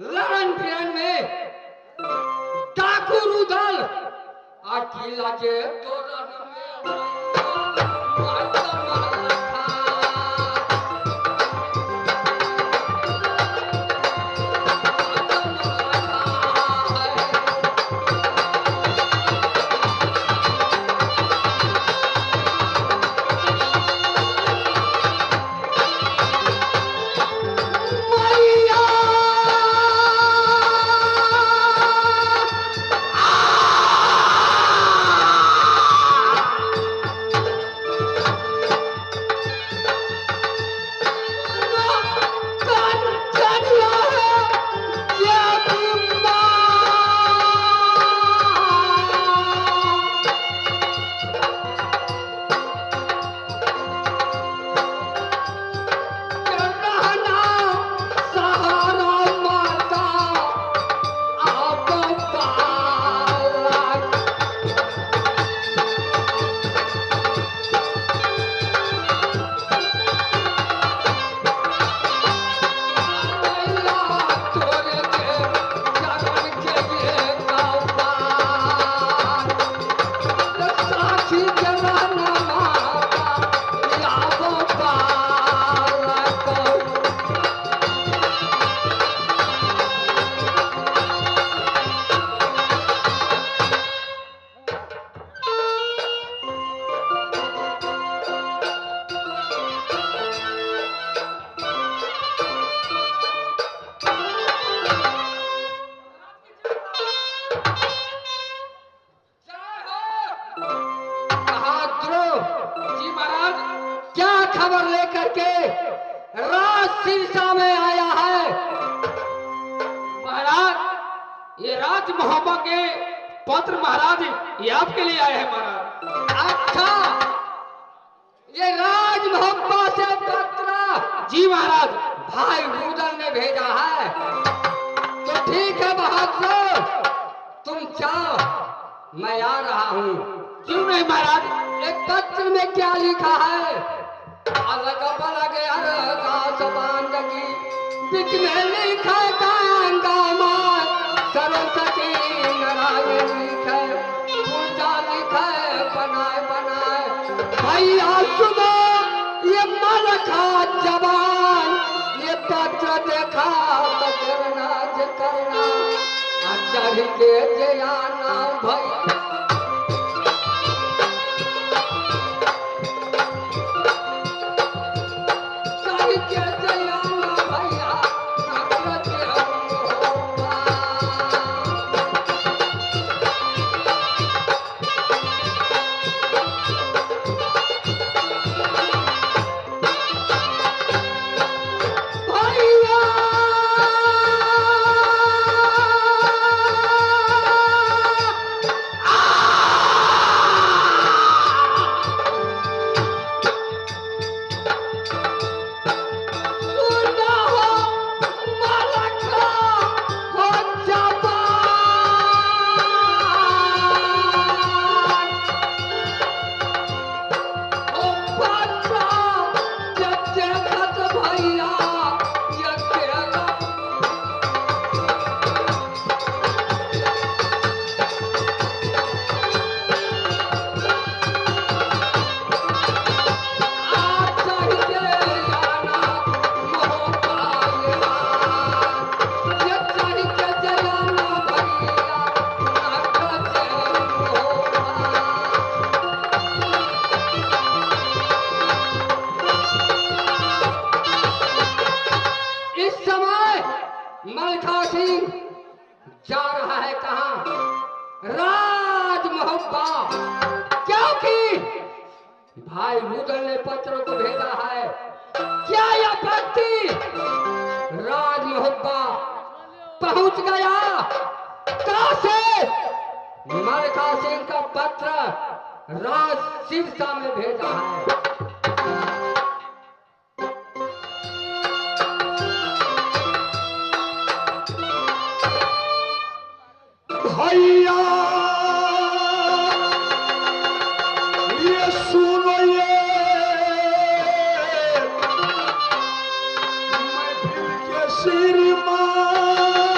लड़न भिड़न में डाकू रुदल अकेला के तोरण में माता मालखा खबर लेकर के राज सिरसा में आया है। महाराज ये राज मोहब्बत के पत्र महाराज ये आपके लिए आए हैं महाराज। अच्छा ये राज मोहब्बत से पत्र? जी महाराज भाई रुदल ने भेजा है। तो ठीक है बहादुर तुम जाओ मैं आ रहा हूँ। क्यों नहीं महाराज? एक पत्र में क्या लिखा है? अलग पलग अरगा बांधगी बिकने लिखा गांगा मार सरस्वती नारायण लिखे पूजा लिखे बनाए बनाए। भैया सुनो ये मलखा जवान ये पत्र देखा तो करना जे करना चढ़ के जयाना भैया मलखा सिंह जा रहा है कहाँ? राज मोहब्बा क्योंकि भाई रुदल ने पत्रों को भेजा है। क्या यह व्यक्ति राज मोहब्बा पहुंच गया? कहां से मलखा सिंह का पत्र राज सिरसा में भेजा है। भैया ये सुनो ये मैं फिर के श्रीमान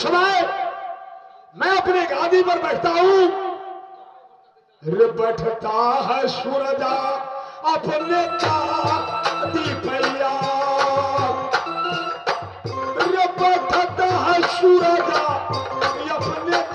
समय मैं अपनी गादी पर बैठता हूं, रे बैठता है सूरजा अपने गादी पैया, रे बैठता है सूरजा अपने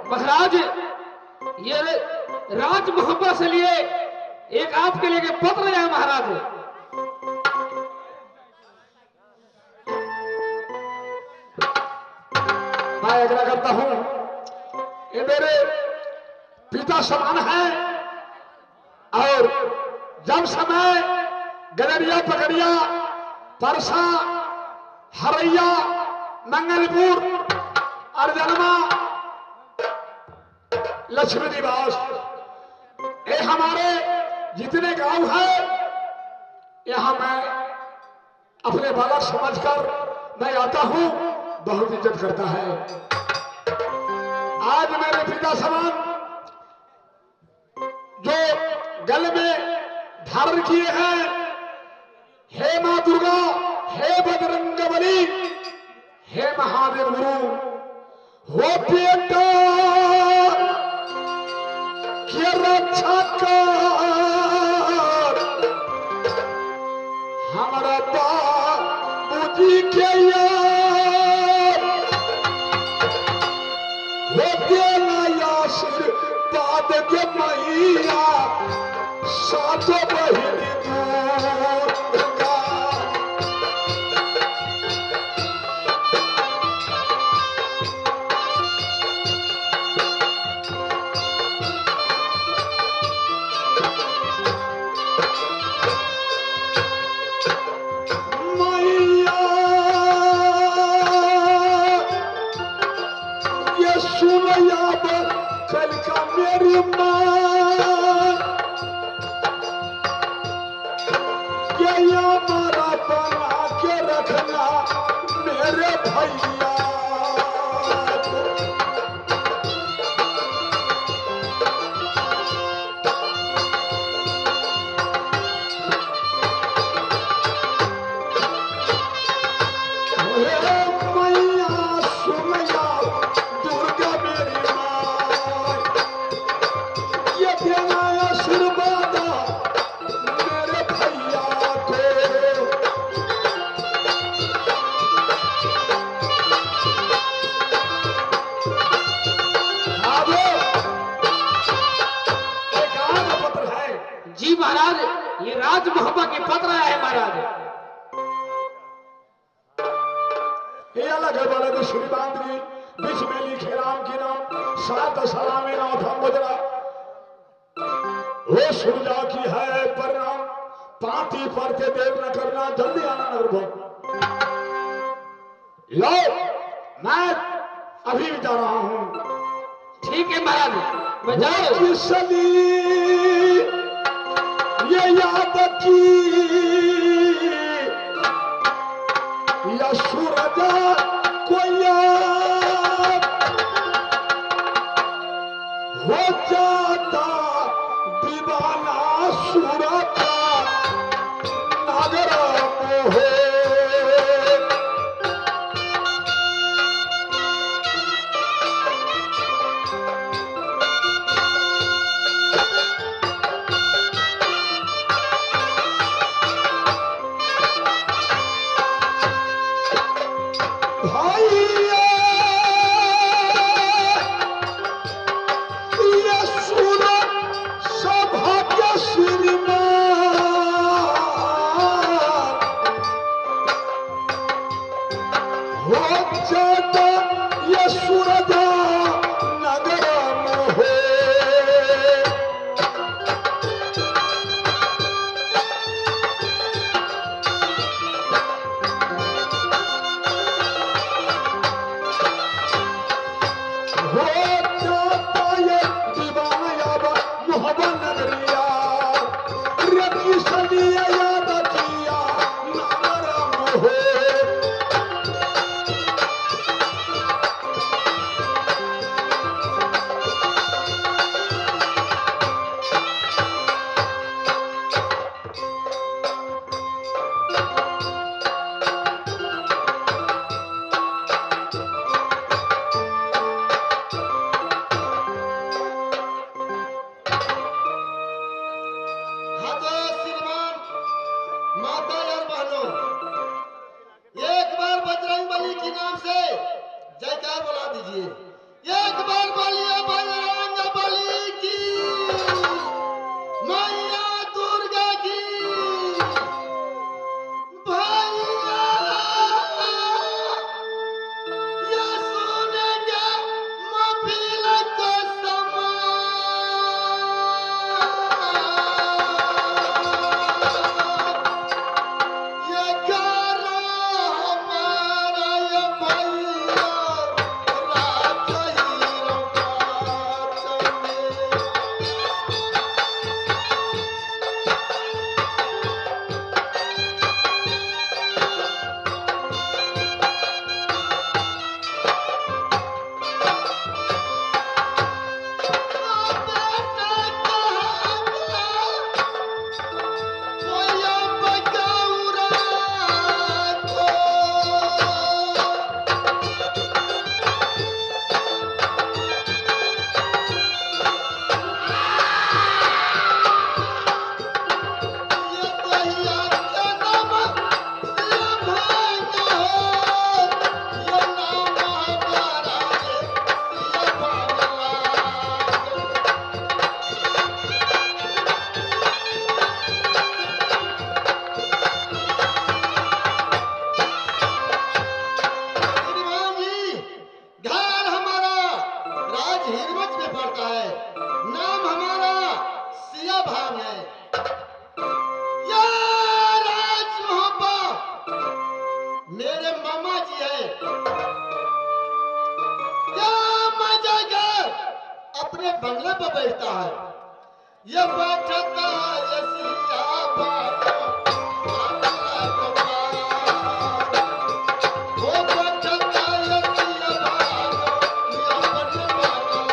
महाराज, ये राज मोहब्बत से लिए एक आपके लिए पत्र है महाराज। मैं आग्रह करता हूं, ये मेरे पिता समान है, और जब समय गडरिया पकड़िया परसा हरैया मंगलपुर अर्जनमा लक्ष्मी निवास, ये हमारे जितने गांव हैं, यहां मैं अपने बालक समझकर मैं आता हूं, बहुत इज्जत करता है। आज मेरे पिता समान जो गले में धारण किए हैं, हे मां दुर्गा, हे बजरंगबली, हे महादेव गुरु, हो बेटा की रक्षा कर, हमारा बाबूजी के यार, हो देना आशीर्वाद के मैया, सातों बहिनी दुर्गा। कल का मेरी मां ये हमारा बना के रखना मेरे भैया, महाराज, ये राज मोहब्बत की पत्र आया है महाराज। ये अलग है बड़े तो श्री बांधगी बीच में लिखे राम की नाम, सात सलामे नाम था मुजरा, वो सूरजा की है परिणाम, पाती पढ़ते देर न करना, जल्दी आना नगर। लो मैं अभी भी जा रहा हूं। ठीक है महाराज, मैं जाऊं। ये याद की या सूरजा को याद हो जाता दीवाना सूरजा नागर मोहे। हो जाता ये दीवाना याद मोहब्बत नगरिया रखी सदिया याद किया नाम हो हाँ तो श्रीमान माता और बहनों, एक बार बजरंग बली के नाम से जयकार बुला दीजिए। एक बार बोलिए बजरंग बली की, मैया दुर्गा की। भैया ये सुनेंगे महफिल को ये गाना हमारा ये भैया रात ही रंगा चले। श्रीमान जी, घर हमारा राज हिरमच में पड़ता है। नाम हमारा सिया भाग है। या राज मोहब्बत मेरे मामा जी है। या मजा घर अपने बंगले पर बैठता है। ये बैठता है ये सिया भाग वो बैठता है ये सिया भाग ये अपने बंगला।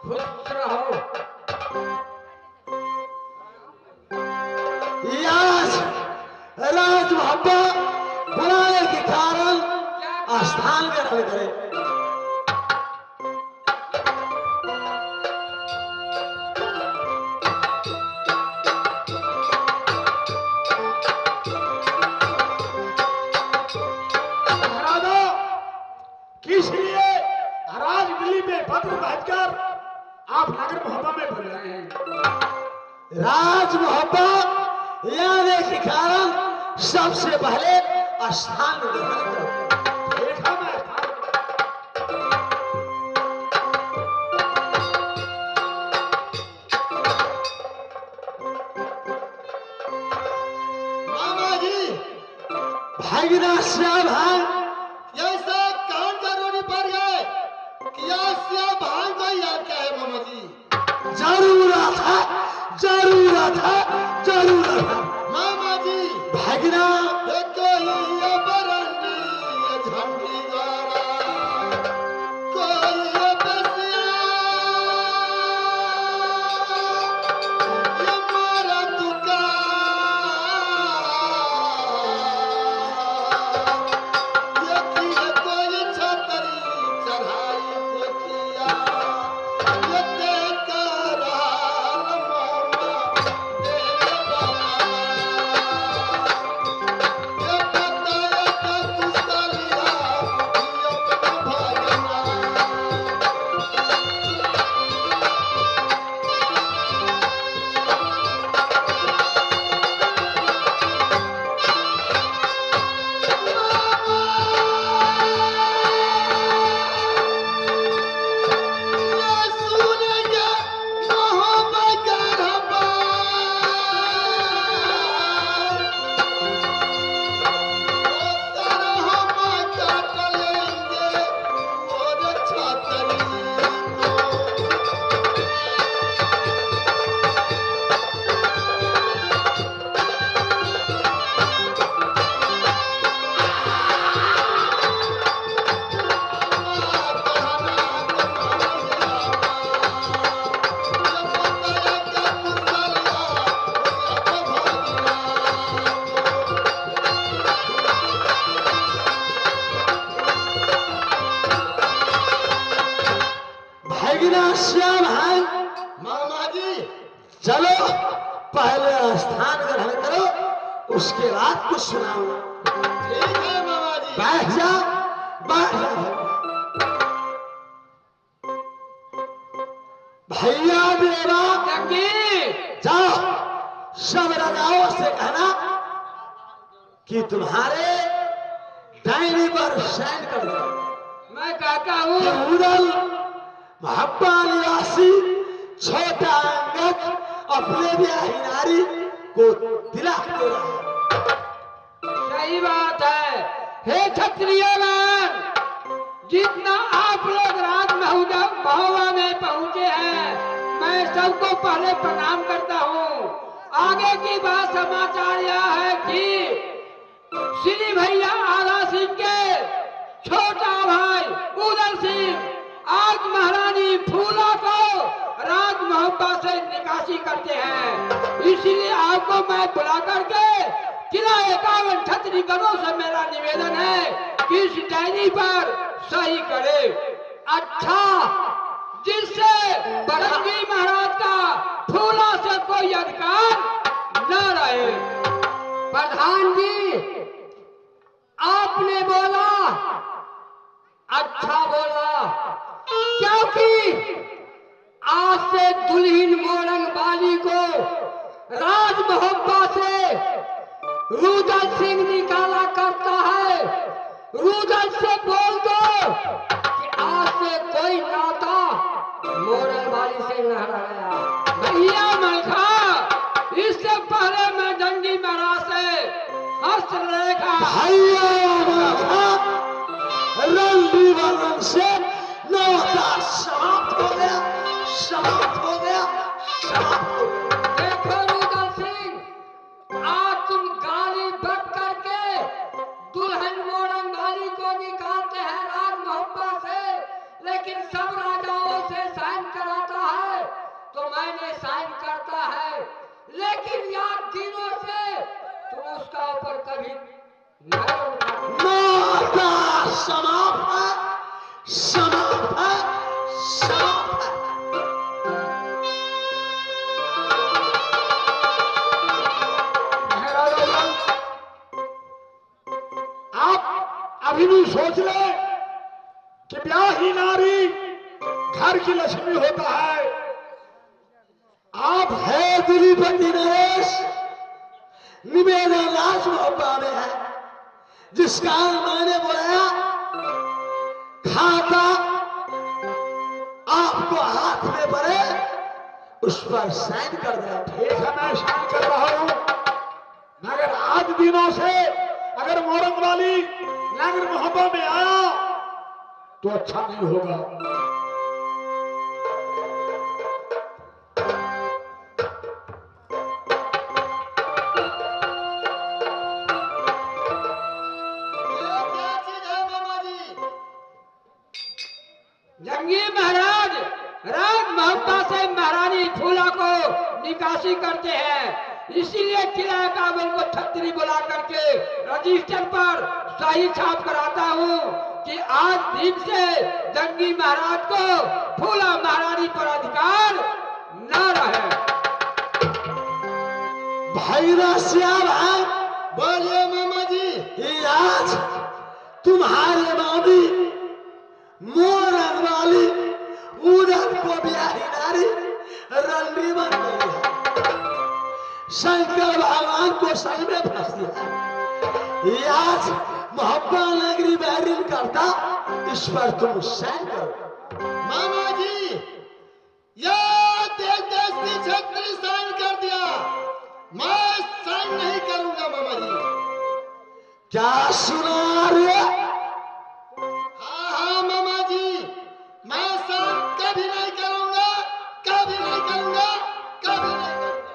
खुश रहो। याज राज मोहब्बत बनाने के कारण स्थान ग्रहण करे। महाराजों, किस लिए राजमिली में पत्र भेजकर आप नगर मोहब्बत में भर रहे हैं? राज मोहब्बत यानी के कारण सबसे पहले स्थान ग्रहण करो। देखा मैं मामा जी भागीना श्याम भाई ये सब कान जरूरी पड़ गए कि आज श्याम भाई को याद क्या है मामा जी? जरूरत है, जरूरत है, जरूरत है मामा जी भागीना। देखो ये बरंडी ये झंडी द्वारा कोई ये बसिया ये मारा तुका ये की कोई छतरी चढ़ाई को किया ये देखकर मामा तेरे बाबा ये बताया का कुशलिया ये अपना भागना भागीना श्याम भाई मामा जी चलो पहले स्थान ग्रहण करो, उसके बाद कुछ सुनाओ। ठीक है मामा जी बैठ जा, बैठ जा। भैया देवा जंगी जाओ, सब राजाओं से कहना कि तुम्हारे डायरी पर साइन कर दो। मैं कहता हूँ उदल महब्बा निवासी छोटा अंगद अपने ब्याही नारी को तिलक दे रहा है। सही बात है। हे क्षत्रियगण, जितना आप लोग राज महोत्सव में पहुंचे हैं, मैं सबको पहले प्रणाम करता हूँ। आगे की बात समाचार यह है कि श्री भैया आला सिंह के छोटा भाई उदल सिंह आज महारानी फूला को राज मोहब्बा से निकासी करते हैं। इसलिए आपको मैं बुला करके किला 51 क्षत्रिय गणों से मेरा निवेदन है कि इस डायरी पर सही करे। अच्छा, जिससे बरंगी महाराज का फूला से कोई अधिकार न रहे। प्रधान जी, आपने बोला, अच्छा बोला, क्योंकि आज से दुल्हन मोरंग बाली को राज मोहब्बा से रुदल सिंह निकाला करता है। रुदल से बोल दो कि आज से कोई नाता मोरंग बाली से न रहा। भैया मलखा, इससे पहले मैं जंगी महाराज से हस्तरेखा रणबीर वर्मन से नौता समाप्त हो गया, समाप्त हो गया, समाप्त हो गया। देखो रुदल सिंह, आज तुम गाली बक करके दुल्हन मोरंग बाली को निकालते हैं राज मोहब्बा से, लेकिन सब राजाओं से साइन कराता है तो मैंने साइन करता है, लेकिन याद दिनों से तुम उसका ऊपर कभी नहीं उठाते। नौता समाप्त है, समाप्त है, समाप्त है। महाराज उदल, आप अभी भी सोच ले कि ब्याही नारी घर की लक्ष्मी होता है। आप है दिलीपति नरेश, निवेदन राज मोहब्बा में है, जिसका मैंने बुलाया, खाता आपको हाथ में पड़े उस पर साइन कर दे। ठीक है, मैं साइन कर रहा हूं, मगर आज दिनों से अगर मोरंग वाली नागर मोहब्बत में आया तो अच्छा नहीं होगा। ये क्या चीज है मामा जी? जंगी महाराज राज मोहब्बा से महारानी फूला को निकासी करते हैं, इसीलिए किला काबुल को छतरी बुला करके रजिस्टर पर सही छाप कराता हूँ कि आज दिन से जंगी महाराज को फूला महारानी पर अधिकार न रहे। भाई राशियार है, बोलिए मामा जी। ये आज तुम्हारे मामी मोरंग वाली उधर को ब्याही नारी रंडी बन गई है। शंकर भगवान को सही में फंस दिया है। ये आज मोहब्बत नगरी बैरिन करता, इस पर तुम सहन करो। मामा जी, ये देश देश की छतरी साइन कर दिया, मैं साइन नहीं करूंगा मामा जी। क्या सुना रे? हाँ हाँ मामा जी, मैं साइन कभी नहीं करूंगा, कभी नहीं करूंगा, कभी नहीं करूंगा।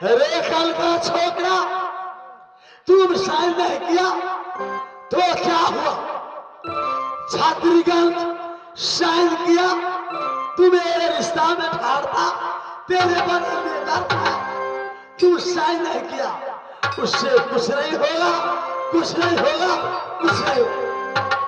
अरे कल का छोकरा, तुम साइन नहीं किया तो क्या हुआ? छात्रीगंज साइन किया, तुम्हें रिश्ता में ठाड़ता, तेरे बगल में करता, तुम साइन नहीं किया, उससे कुछ नहीं होगा, कुछ नहीं होगा, कुछ नहीं होगा।